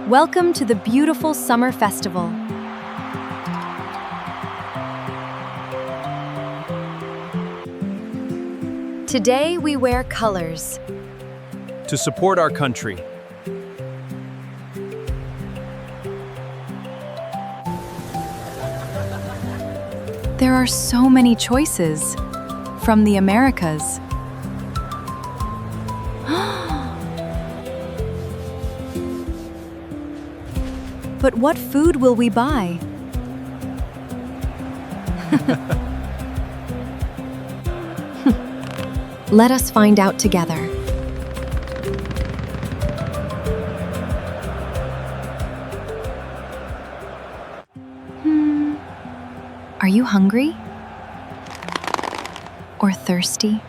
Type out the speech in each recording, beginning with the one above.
Welcome to the beautiful summer festival. Today we wear colors. To support our country. There are so many choices from the Americas. But what food will we buy? Let us find out together. Are you hungry? Or thirsty?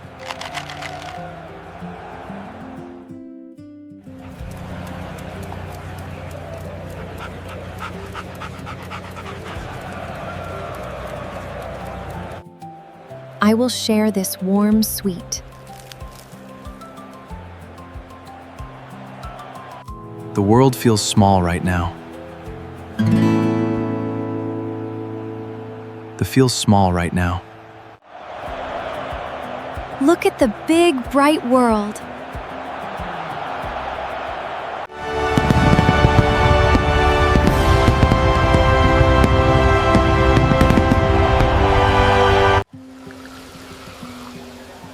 I will share this warm sweet. The world feels small right now. It feels small right now. Look at the big, bright world.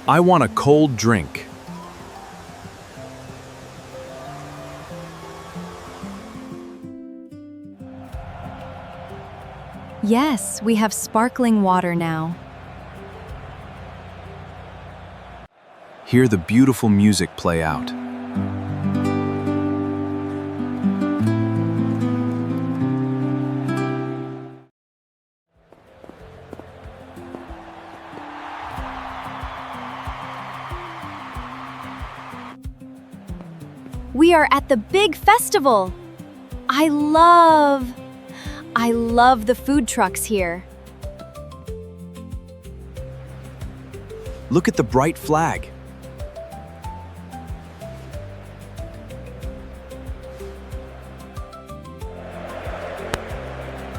I want a cold drink. Yes, we have sparkling water now. Hear the beautiful music play out. We are at the big festival. I love the food trucks here. Look at the bright flag.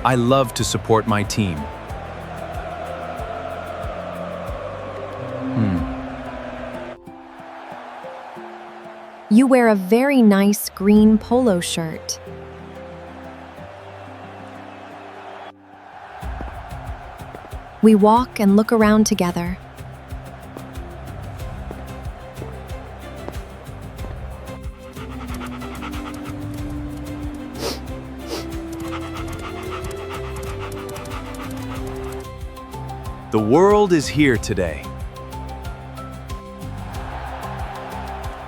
I love to support my team. You wear a very nice green polo shirt. We walk and look around together. The world is here today.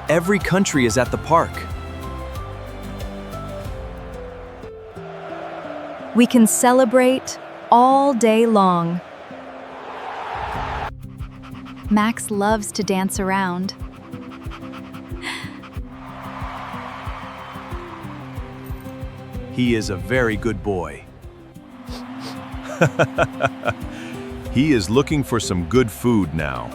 Every country is at the park. We can celebrate all day long. Max loves to dance around. He is a very good boy. He is looking for some good food now.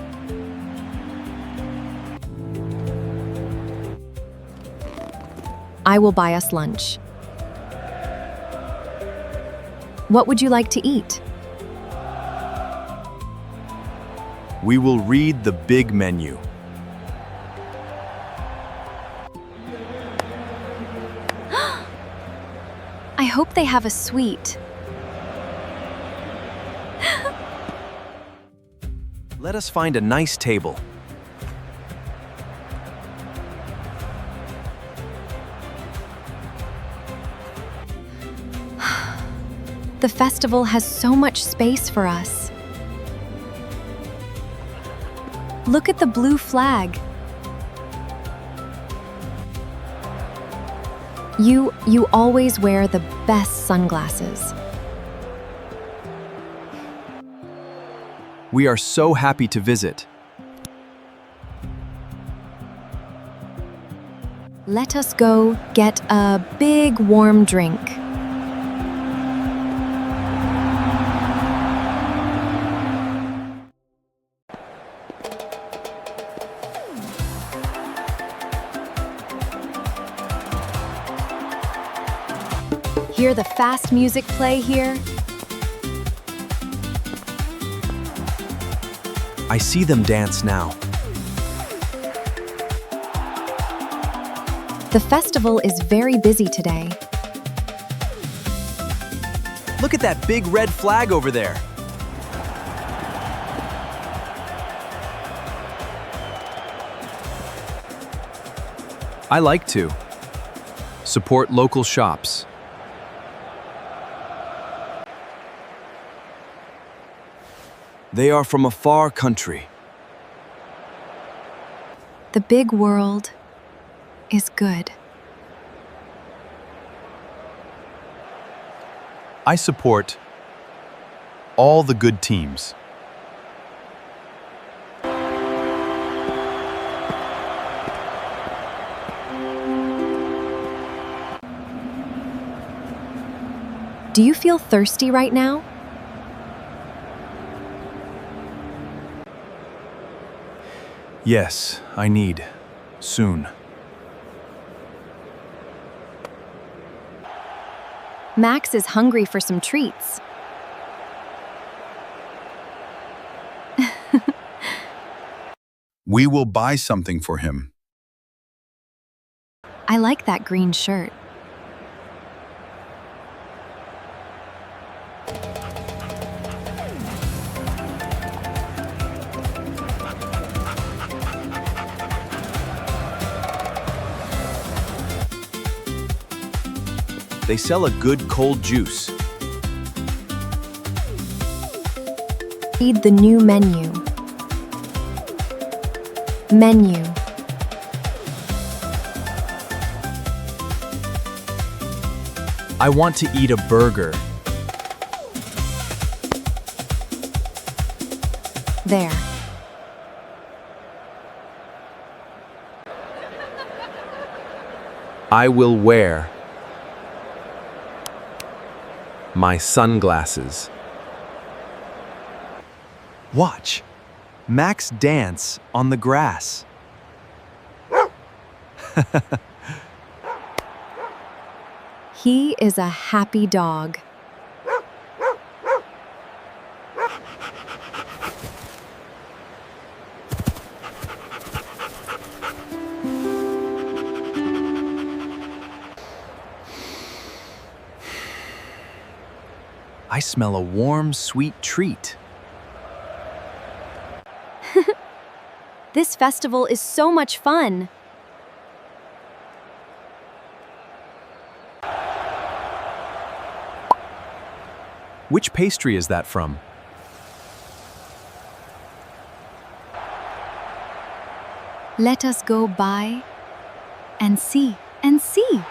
I will buy us lunch. What would you like to eat? We will read the big menu. I hope they have a sweet. Let us find a nice table. The festival has so much space for us. Look at the blue flag. You always wear the best sunglasses. We are so happy to visit. Let us go get a big warm drink. Hear the fast music play here? I see them dance now. The festival is very busy today. Look at that big red flag over there. I like to support local shops. They are from a far country. The big world is good. I support all the good teams. Do you feel thirsty right now? Yes, I need. Soon. Max is hungry for some treats. We will buy something for him. I like that green shirt. They sell a good cold juice. Read the new menu. Menu. I want to eat a burger. There. I will wear my sunglasses. Watch. Max dance on the grass. He is a happy dog. I smell a warm, sweet treat. This festival is so much fun. Which pastry is that from? Let us go by and see and see.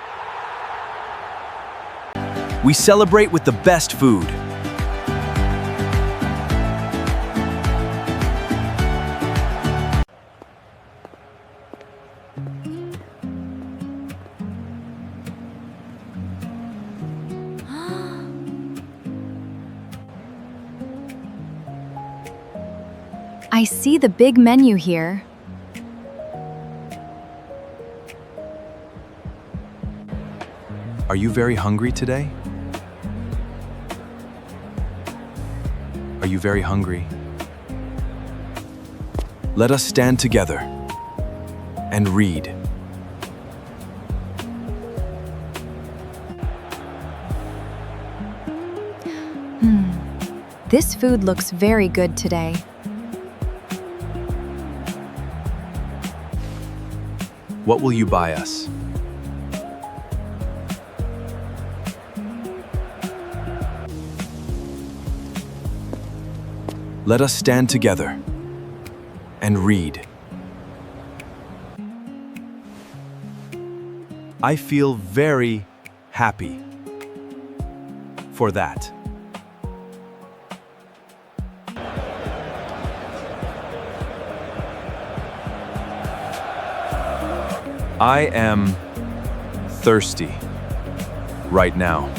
We celebrate with the best food. I see the big menu here. Are you very hungry today? Are you very hungry? Let us stand together and read. This food looks very good today. What will you buy us? Let us stand together and read. I feel very happy for that. I am thirsty right now.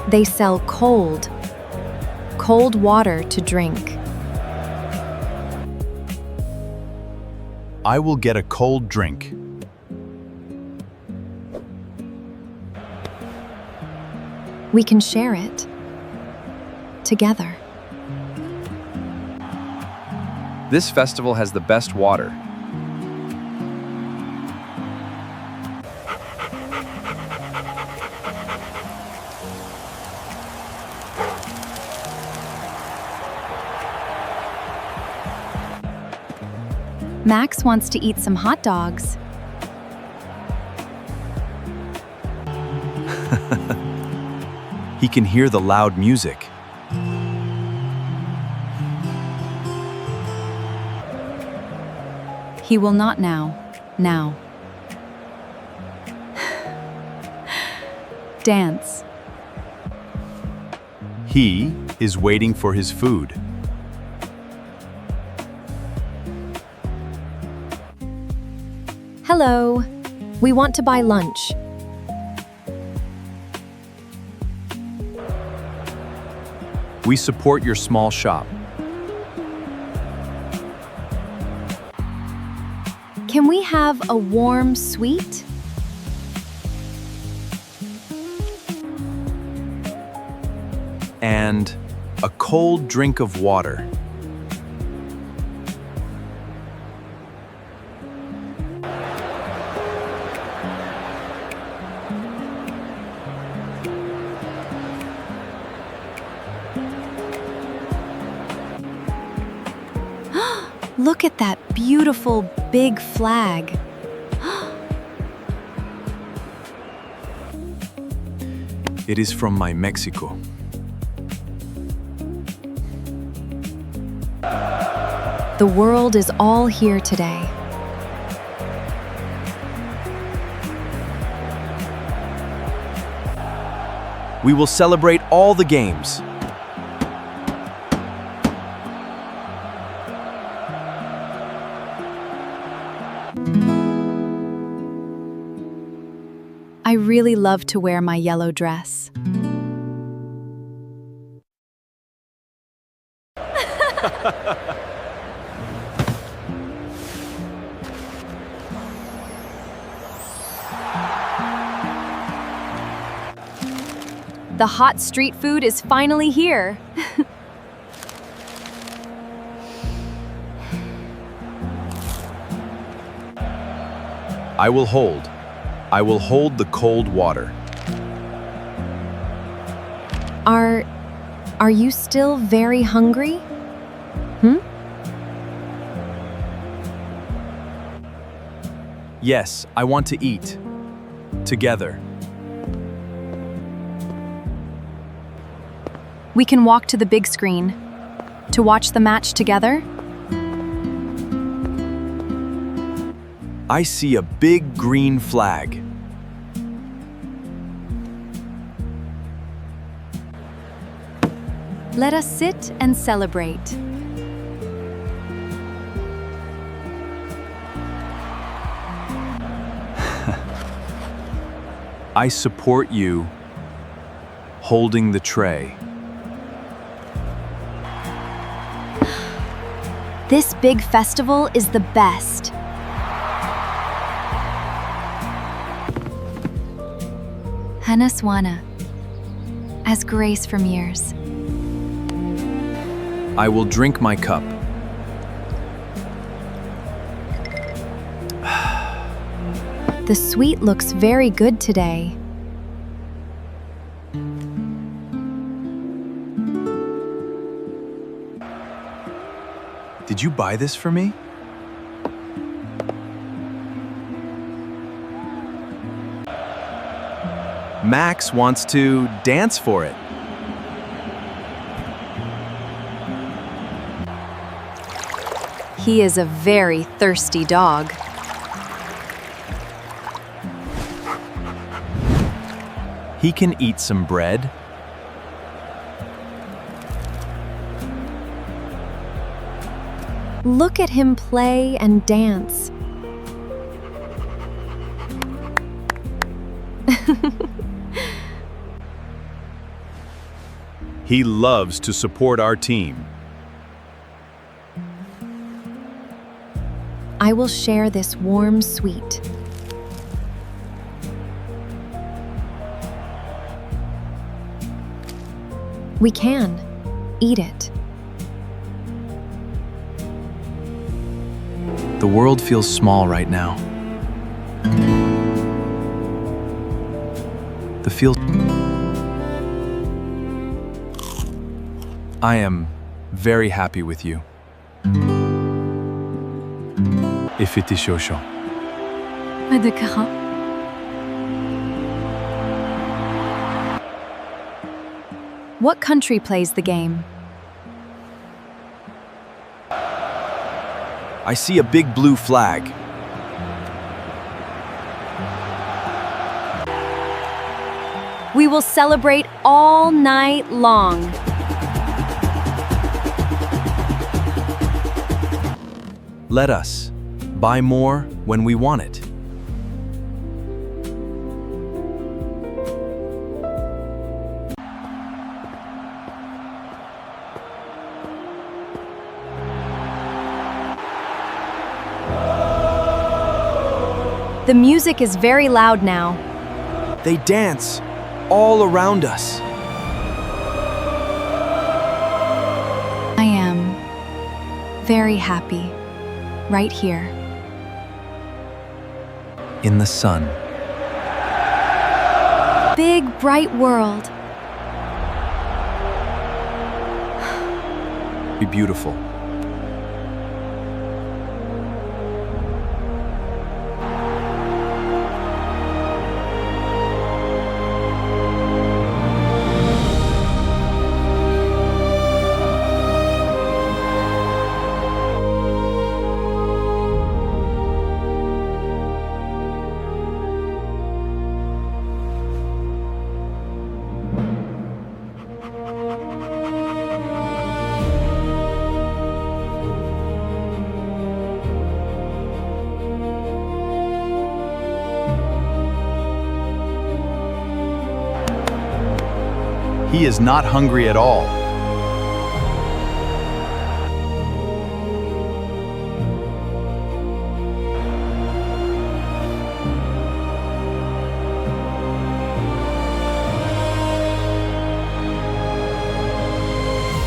They sell cold water to drink. I will get a cold drink. We can share it together. This festival has the best water. Max wants to eat some hot dogs. He can hear the loud music. He will not now. Now. Dance. He is waiting for his food. Hello. We want to buy lunch. We support your small shop. Can we have a warm sweet? And a cold drink of water. Look at that beautiful big flag. It is from my Mexico. The world is all here today. We will celebrate all the games. I really love to wear my yellow dress. The hot street food is finally here. I will hold the cold water. Are you still very hungry? Yes, I want to eat. Together. We can walk to the big screen to watch the match together. I see a big green flag. Let us sit and celebrate. I support you, holding the tray. This big festival is the best. Hanaswana, as grace from years. I will drink my cup. The sweet looks very good today. Did you buy this for me? Max wants to dance for it. He is a very thirsty dog. He can eat some bread. Look at him play and dance. He loves to support our team. I will share this warm sweet. We can. Eat it. The world feels small right now. The feel. I am very happy with you. Ifiti shosho. What country plays the game? I see a big blue flag. We will celebrate all night long. Let us buy more when we want it. The music is very loud now. They dance all around us. I am very happy right here. In the sun. Big, bright world. Be beautiful. He is not hungry at all.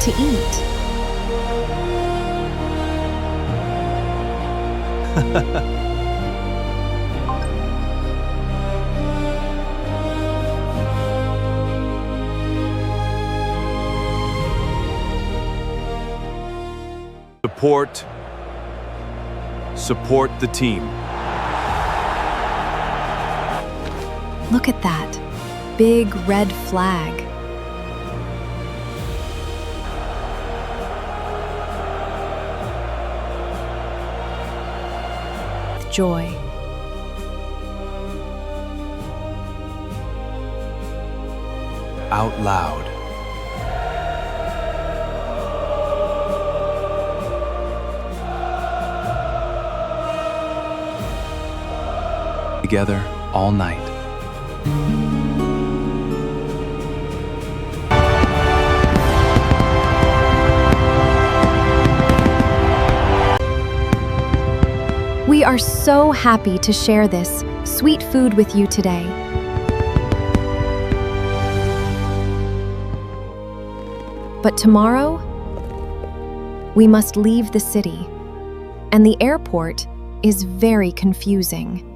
To eat. Support the team. Look at that. Big red flag. With joy. Out loud. Together all night. We are so happy to share this sweet food with you today. But tomorrow, we must leave the city, and the airport is very confusing.